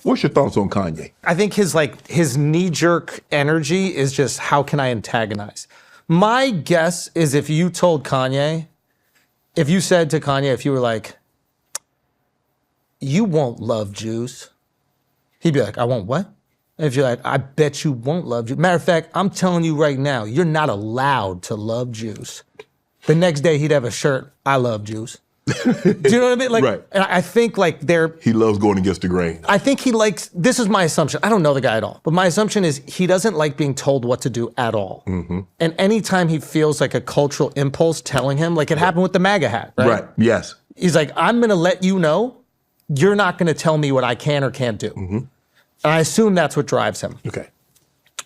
What's your thoughts on Kanye? I think his knee-jerk energy is just, how can I antagonize? My guess is if you told Kanye, if you said to Kanye, if you were like, you won't love Jews, he'd be like, I won't what? And if you're like, I bet you won't love Jews. Matter of fact, I'm telling you right now, you're not allowed to love Jews. The next day he'd have a shirt, I love Jews. Do you know what I mean? Like, right. And I think like he loves going against the grain. I think he likes, this is my assumption. I don't know the guy at all, but my assumption is he doesn't like being told what to do at all. Mm-hmm. And anytime he feels like a cultural impulse telling him, like it happened with the MAGA hat, right? Right, yes. He's like, I'm gonna let you know, you're not gonna tell me what I can or can't do. Mm-hmm. And I assume that's what drives him. Okay.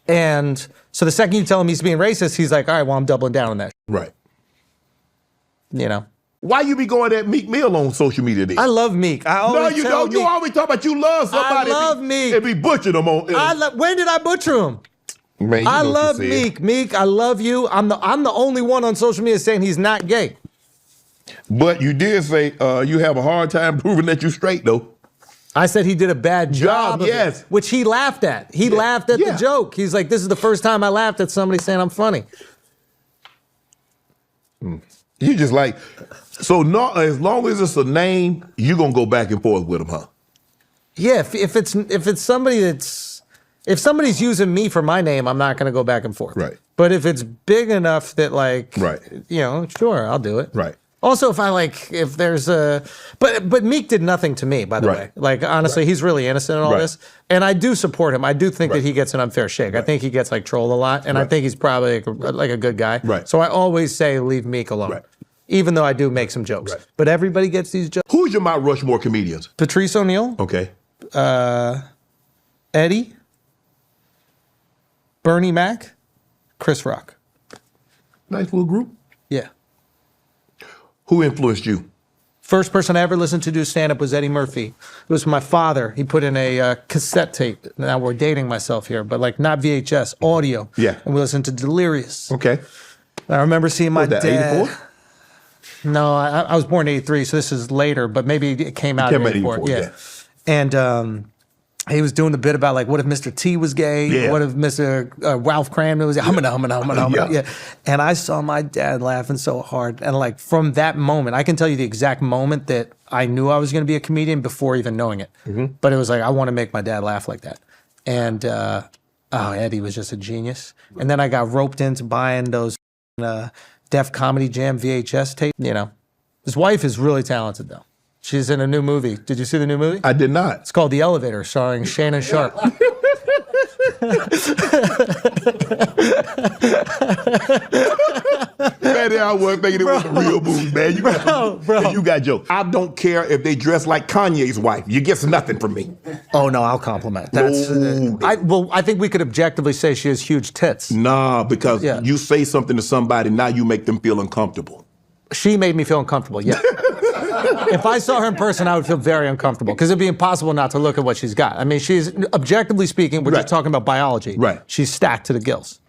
And so the second you tell him he's being racist, he's like, all right, well, I'm doubling down on that. Right. You know? Why you be going at Meek Mill on social media then? I love Meek. No, you don't. You always talk about you love somebody. I love Meek. And be butchering them on. When did I butcher him? Man, I love Meek. Meek, I love you. I'm the only one on social media saying he's not gay. But you did say you have a hard time proving that you're straight, though. I said he did a bad job of yes. it, which he laughed at. He laughed at the joke. He's like, this is the first time I laughed at somebody saying I'm funny. You just like, so not, as long as it's a name, you're going to go back and forth with him, huh? Yeah, if it's somebody if somebody's using me for my name, I'm not going to go back and forth. Right. But if it's big enough that like, right. you know, sure, I'll do it. Right. Also, if there's a, but Meek did nothing to me, by the way. Like, honestly, he's really innocent in all this. And I do support him. I do think that he gets an unfair shake. I think he gets like trolled a lot. And I think he's probably like a good guy. Right. So I always say, leave Meek alone. Right. Even though I do make some jokes. Right. But everybody gets these jokes. Who's your Mount Rushmore comedians? Patrice O'Neal. Okay. Eddie. Bernie Mac. Chris Rock. Nice little group. Yeah. Who influenced you? First person I ever listened to do stand-up was Eddie Murphy. It was my father. He put in a cassette tape. Now we're dating myself here, but like not VHS, audio. Yeah. And we listened to Delirious. Okay. I remember seeing my dad. 84? No, I was born in 83, so this is later, but maybe it came out in 84. Yeah. And he was doing the bit about like, what if Mr. T was gay? Yeah. What if Mr. Ralph Cramden was humana. Yeah. And I saw my dad laughing so hard. And like from that moment, I can tell you the exact moment that I knew I was going to be a comedian before even knowing it. Mm-hmm. But it was like, I want to make my dad laugh like that. And Eddie was just a genius. And then I got roped into buying those Def Comedy Jam VHS tape. You know, his wife is really talented though. She's in a new movie. Did you see the new movie? I did not. It's called The Elevator, starring Shannon Sharp. Man, I wasn't thinking it was a real movie, man. You got jokes. I don't care if they dress like Kanye's wife. You get nothing from me. Oh, no, I'll compliment. That's, I think we could objectively say she has huge tits. Nah, because you say something to somebody, now you make them feel uncomfortable. She made me feel uncomfortable, yeah. If I saw her in person, I would feel very uncomfortable because it'd be impossible not to look at what she's got. I mean, she's, objectively speaking, we're just talking about biology. Right. She's stacked to the gills.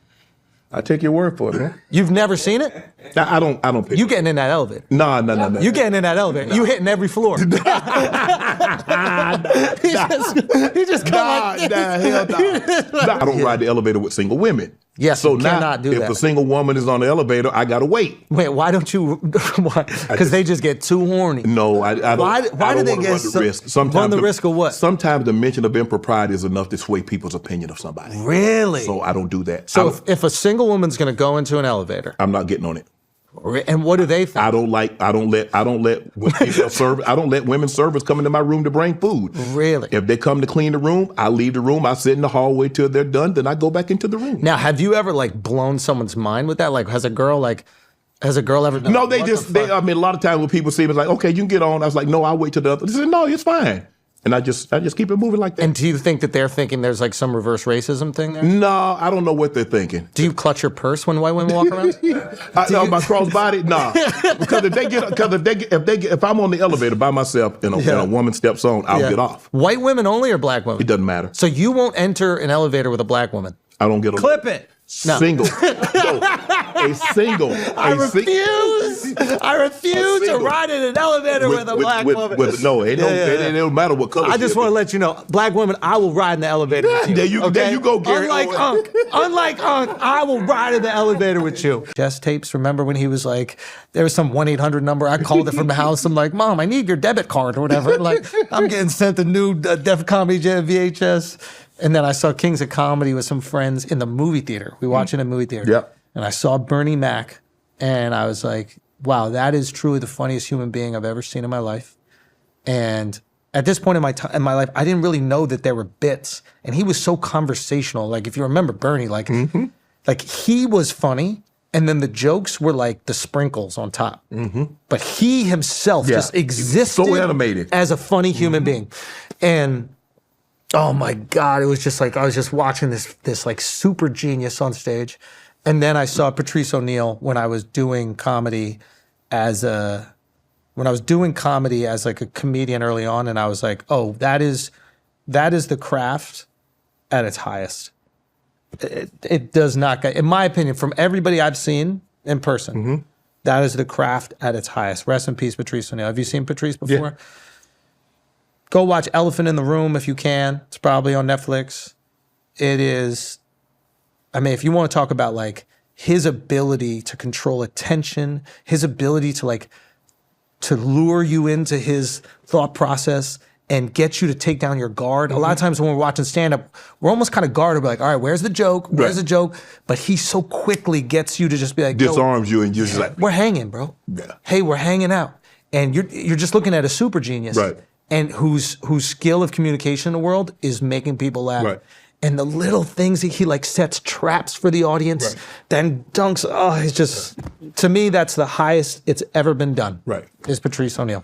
I take your word for it, man. You've never seen it? I don't. You getting in that elevator? No. You getting in that elevator? You hitting every floor? He just hell no. I don't ride the elevator with single women. Yes, so you cannot do that. If a single woman is on the elevator, I gotta wait. Wait, why don't you? Because they just get too horny. No, I don't. Why do they get run the risk? Sometimes run the risk of what? Sometimes the mention of impropriety is enough to sway people's opinion of somebody. Really? So I don't do that. So if a single woman's going to go into an elevator, I'm not getting on it. And what do they think? I don't let women servers come into my room to bring food. Really? If they come to clean the room, I leave the room. I sit in the hallway till they're done. Then I go back into the room. Now, have you ever like blown someone's mind with that? Like, has a girl ever done? No, I mean, a lot of times when people see me, it's like, okay, you can get on. I was like, no, I'll wait till the other. They said, no, it's fine. And I just keep it moving like that. And do you think that they're thinking there's like some reverse racism thing there? No, I don't know what they're thinking. Do you clutch your purse when white women walk around? My crossbody? Nah. Because if I'm on the elevator by myself and a woman steps on, I'll get off. White women only or black women? It doesn't matter. So you won't enter an elevator with a black woman? I don't get on. Clip it. Single. No, a single. I refuse to ride in an elevator with a black woman. No, it don't matter what color. I just want to let you know, black women, I will ride in the elevator with you. There you go, Gary. Unlike Unc, I will ride in the elevator with you. Jess Tapes, remember when he was like, there was some 1-800 number. I called it from the house. I'm like, Mom, I need your debit card or whatever. Like, I'm getting sent the new Def Comedy Jam VHS. And then I saw Kings of Comedy with some friends in the movie theater. We watched it in a movie theater. Yep. And I saw Bernie Mac, and I was like, wow, that is truly the funniest human being I've ever seen in my life. And at this point in my life, I didn't really know that there were bits. And he was so conversational. Like, if you remember Bernie, like he was funny, and then the jokes were like the sprinkles on top. But he himself just existed so animated as a funny human being. And oh my God, it was just like, I was just watching this like super genius on stage. And then I saw Patrice O'Neal when I was doing comedy as like a comedian early on. And I was like, oh, that is the craft at its highest. It does not get, in my opinion, from everybody I've seen in person, that is the craft at its highest. Rest in peace, Patrice O'Neal. Have you seen Patrice before? Yeah. Go watch Elephant in the Room if you can. It's probably on Netflix. It is, I mean, if you want to talk about like his ability to control attention, his ability to like, to lure you into his thought process and get you to take down your guard. A lot of times when we're watching stand-up, we're almost kind of guarded. We're like, all right, where's the joke? Where's the joke? But he so quickly gets you to just be like, disarms you and you're just like, we're hanging, bro. Yeah. Hey, we're hanging out. And you're just looking at a super genius. Right. And whose skill of communication in the world is making people laugh. Right. And the little things that he like sets traps for the audience, then dunks. Oh, it's just, to me, that's the highest it's ever been done. Right. Is Patrice O'Neal.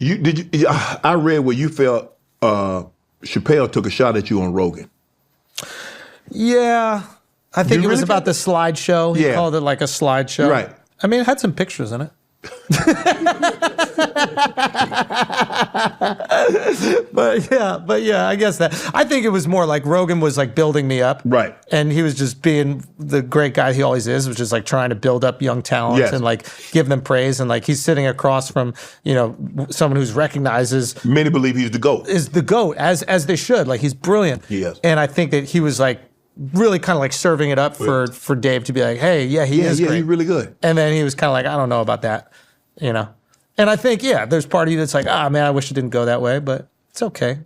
I read where you felt Chappelle took a shot at you on Rogan. Yeah. I think it was about the slideshow. He called it like a slideshow. Right. I mean, it had some pictures in it. but yeah, I guess that. I think it was more like Rogan was like building me up. Right. And he was just being the great guy he always is, which is like trying to build up young talent and like give them praise. And like he's sitting across from, someone who's recognizes. Many believe he's the GOAT. Is the GOAT, as they should. Like he's brilliant. Yes. And I think that he was like really kind of like serving it up for Dave to be like, hey, he is great. He's really good. And then he was kind of like, I don't know about that, And I think, there's part of you that's like, man, I wish it didn't go that way, but it's okay.